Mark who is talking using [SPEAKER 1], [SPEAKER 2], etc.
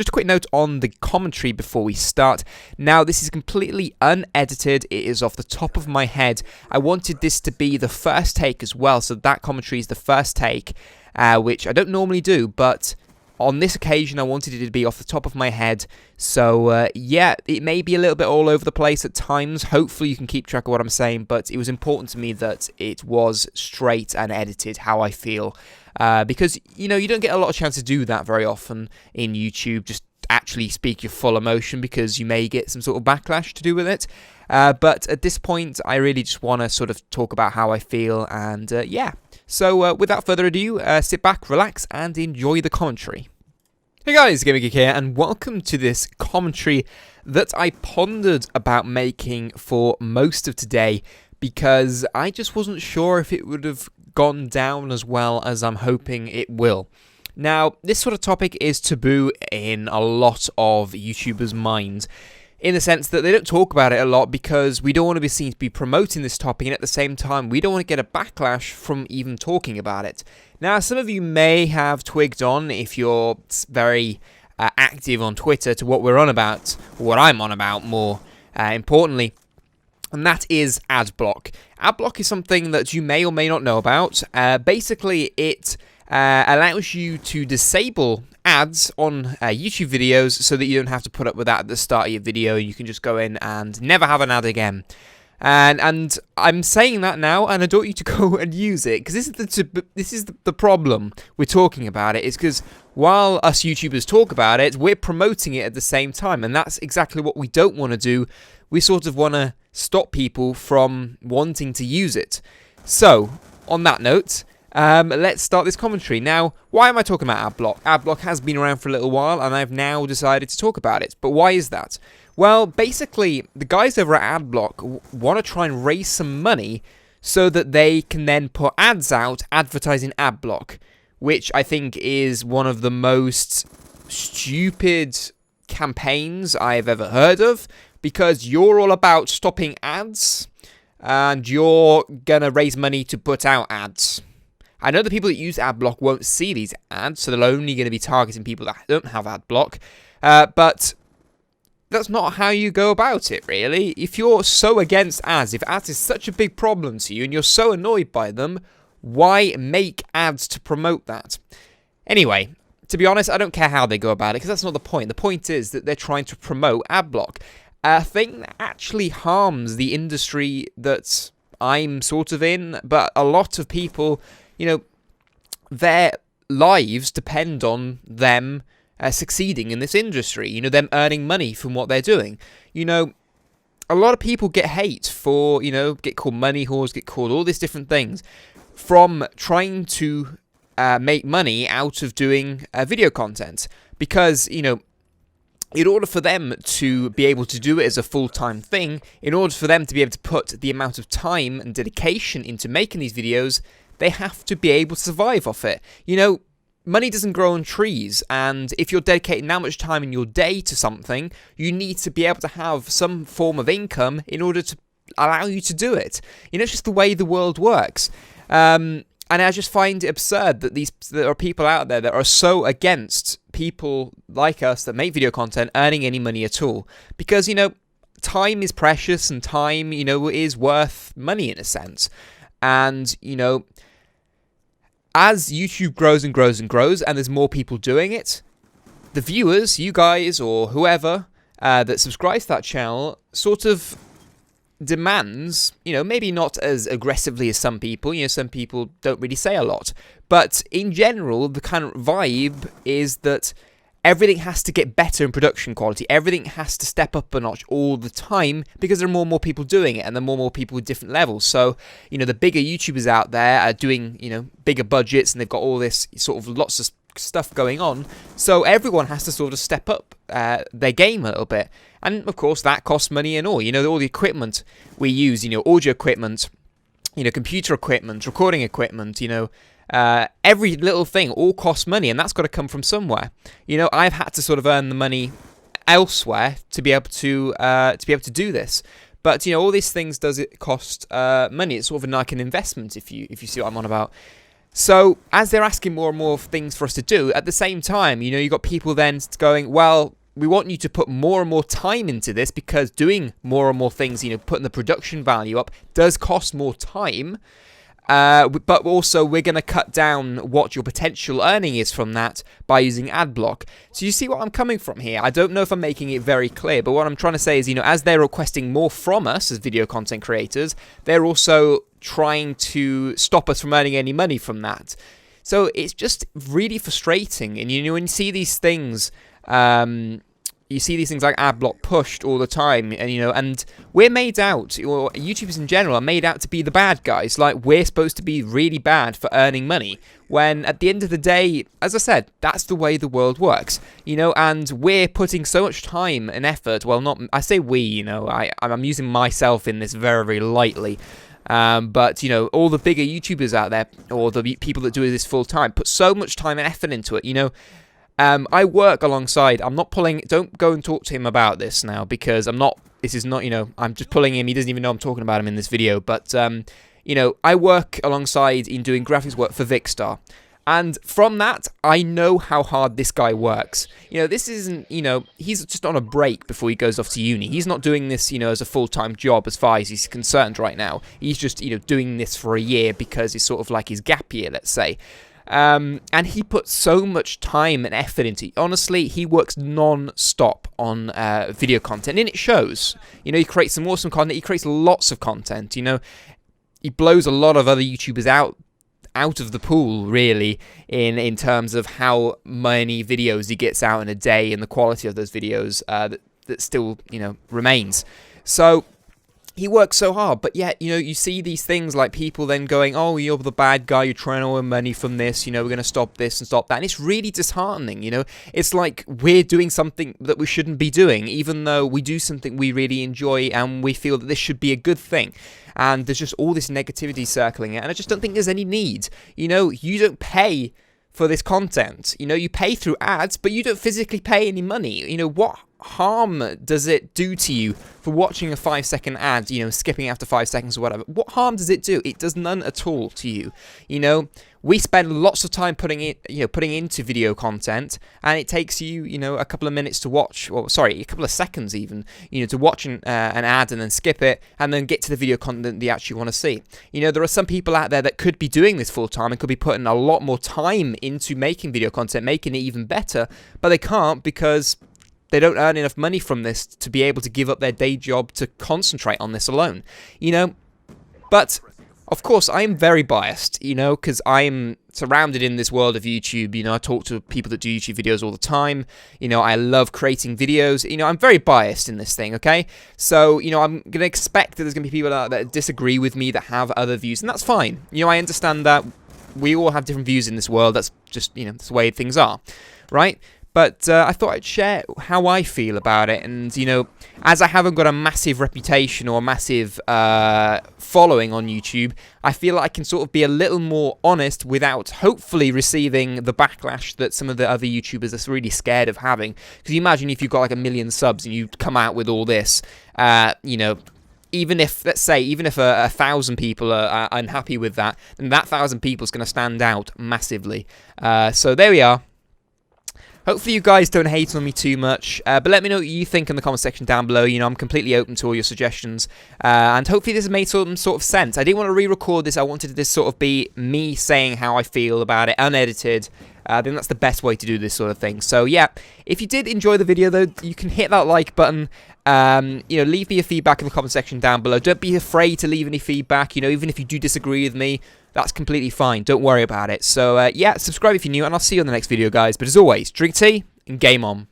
[SPEAKER 1] Just a quick note on the commentary before we start. Now, this is completely unedited. It is off the top of my head. I wanted this to be the first take as well, so that commentary is the first take, which I don't normally do, but on this occasion, I wanted it to be off the top of my head. So, yeah, it may be a little bit all over the place at times. Hopefully, you can keep track of what I'm saying, but it was important to me that it was straight and edited how I feel. Because, you don't get a lot of chance to do that very often in YouTube, just actually speak your full emotion, because you may get some sort of backlash to do with it. But at this point, I really just want to sort of talk about how I feel, and yeah. So, without further ado, sit back, relax, and enjoy the commentary. Hey guys, TheGamingGeek here, and welcome to this commentary that I pondered about making for most of today, because I just wasn't sure if it would have gone down as well as I'm hoping it will. Now, this sort of topic is taboo in a lot of YouTubers' minds, in the sense that they don't talk about it a lot because we don't want to be seen to be promoting this topic, and at the same time, we don't want to get a backlash from even talking about it. Now, some of you may have twigged on, if you're very active on Twitter, to what we're on about, or what I'm on about more importantly, and that is AdBlock. AdBlock is something that you may or may not know about. Basically, it allows you to disable ads on YouTube videos so that you don't have to put up with that at the start of your video. You can just go in and never have an ad again. And I'm saying that now, and I don't want you to go and use it, because this is the problem we're talking about it, is because while us YouTubers talk about it, we're promoting it at the same time, and that's exactly what we don't want to do. We sort of want to stop people from wanting to use it. So, on that note, let's start this commentary. Now, why am I talking about AdBlock? AdBlock has been around for a little while, and I've now decided to talk about it. But why is that? Well, basically, the guys over at AdBlock want to try and raise some money so that they can then put ads out advertising AdBlock, which I think is one of the most stupid campaigns I've ever heard of, because you're all about stopping ads, and you're going to raise money to put out ads. I know the people that use AdBlock won't see these ads, so they're only going to be targeting people that don't have AdBlock, but that's not how you go about it, really. If you're so against ads, if ads is such a big problem to you and you're so annoyed by them, why make ads to promote that? Anyway, to be honest, I don't care how they go about it, because that's not the point. The point is that they're trying to promote AdBlock, a thing that actually harms the industry that I'm sort of in, but a lot of people, their lives depend on them succeeding in this industry, them earning money from what they're doing. A lot of people get hate for, get called money whores, get called all these different things from trying to make money out of doing video content, because, in order for them to be able to do it as a full-time thing, in order for them to be able to put the amount of time and dedication into making these videos, they have to be able to survive off it. Money doesn't grow on trees, and if you're dedicating that much time in your day to something, you need to be able to have some form of income in order to allow you to do it. It's just the way the world works. And I just find it absurd that there are people out there that are so against people like us that make video content earning any money at all. Because, time is precious, and time, is worth money in a sense. And, as YouTube grows and grows and grows, and there's more people doing it, the viewers, you guys, or whoever that subscribes to that channel, sort of demands, maybe not as aggressively as some people, some people don't really say a lot, but in general, the kind of vibe is that everything has to get better in production quality. Everything has to step up a notch all the time, because there are more and more people doing it, and there are more and more people with different levels. So, the bigger YouTubers out there are doing, bigger budgets, and they've got all this sort of lots of stuff going on. So everyone has to sort of step up their game a little bit. And, of course, that costs money and all. All the equipment we use, audio equipment, computer equipment, recording equipment, every little thing all costs money, and that's got to come from somewhere. I've had to sort of earn the money elsewhere to be able to do this. But all these things does it cost money. It's sort of like an investment, if you see what I'm on about. So, as they're asking more and more things for us to do, at the same time, you know, you've got people then going, well, we want you to put more and more time into this because doing more and more things, you know, putting the production value up does cost more time. But also, we're going to cut down what your potential earning is from that by using AdBlock. So you see what I'm coming from here? I don't know if I'm making it very clear, but what I'm trying to say is, you know, as they're requesting more from us as video content creators, they're also trying to stop us from earning any money from that. So it's just really frustrating. And, you know, when you see these things... you see these things like AdBlock pushed all the time, and you know, and we're made out, or YouTubers in general are made out to be the bad guys. Like, we're supposed to be really bad for earning money, when at the end of the day, as I said, that's the way the world works, you know. And we're putting so much time and effort. Well, not I say we, you know, I'm using myself in this very, very lightly. But, you know, all the bigger YouTubers out there, or the people that do this full time, put so much time and effort into it, you know. I work alongside, don't go and talk to him about this now, because this is not, you know, I'm just pulling him, he doesn't even know I'm talking about him in this video, but, you know, I work alongside in doing graphics work for Vicstar, and from that, I know how hard this guy works. You know, this isn't, you know, he's just on a break before he goes off to uni. He's not doing this, you know, as a full-time job as far as he's concerned right now. He's just, you know, doing this for a year because it's sort of like his gap year, let's say. And he puts so much time and effort into it. Honestly, he works non-stop on video content, and it shows. You know, he creates some awesome content. He creates lots of content. You know, he blows a lot of other YouTubers out of the pool, really, in terms of how many videos he gets out in a day and the quality of those videos that still, you know, remains. So he works so hard, but yet, you know, you see these things like people then going, oh, you're the bad guy, you're trying to earn money from this, you know, we're going to stop this and stop that, and it's really disheartening, you know. It's like we're doing something that we shouldn't be doing, even though we do something we really enjoy and we feel that this should be a good thing. And there's just all this negativity circling it, and I just don't think there's any need. You know, you don't pay for this content. You know, you pay through ads, but you don't physically pay any money. You know, what harm does it do to you for watching a 5-second ad, you know, skipping after 5 seconds or whatever? What harm does it do? It does none at all to you. You know, we spend lots of time putting into video content, and it takes you, you know, a couple of minutes to watch, or sorry, a couple of seconds even, you know, to watch an ad and then skip it and then get to the video content that you actually want to see. You know, there are some people out there that could be doing this full time and could be putting a lot more time into making video content, making it even better, but they can't because they don't earn enough money from this to be able to give up their day job to concentrate on this alone, you know. But of course, I am very biased, you know, because I'm surrounded in this world of YouTube. You know, I talk to people that do YouTube videos all the time. You know, I love creating videos. You know, I'm very biased in this thing, okay? So, you know, I'm going to expect that there's going to be people that disagree with me, that have other views, and that's fine. You know, I understand that we all have different views in this world. That's just, you know, that's the way things are, right? But I thought I'd share how I feel about it, and, you know, as I haven't got a massive reputation or a massive following on YouTube, I feel like I can sort of be a little more honest without hopefully receiving the backlash that some of the other YouTubers are really scared of having. Because you imagine if you've got like 1 million subs and you come out with all this, you know, even if, let's say, even if 1,000 people are unhappy with that, then that 1,000 people is going to stand out massively. So there we are. Hopefully you guys don't hate on me too much, but let me know what you think in the comment section down below. You know, I'm completely open to all your suggestions, and hopefully this has made some sort of sense. I didn't want to re-record this. I wanted this sort of be me saying how I feel about it, unedited. I think that's the best way to do this sort of thing. So yeah, if you did enjoy the video though, you can hit that like button. You know, leave me your feedback in the comment section down below. Don't be afraid to leave any feedback. You know, even if you do disagree with me, that's completely fine. Don't worry about it. So yeah, subscribe if you're new, and I'll see you on the next video, guys. But as always, drink tea and game on.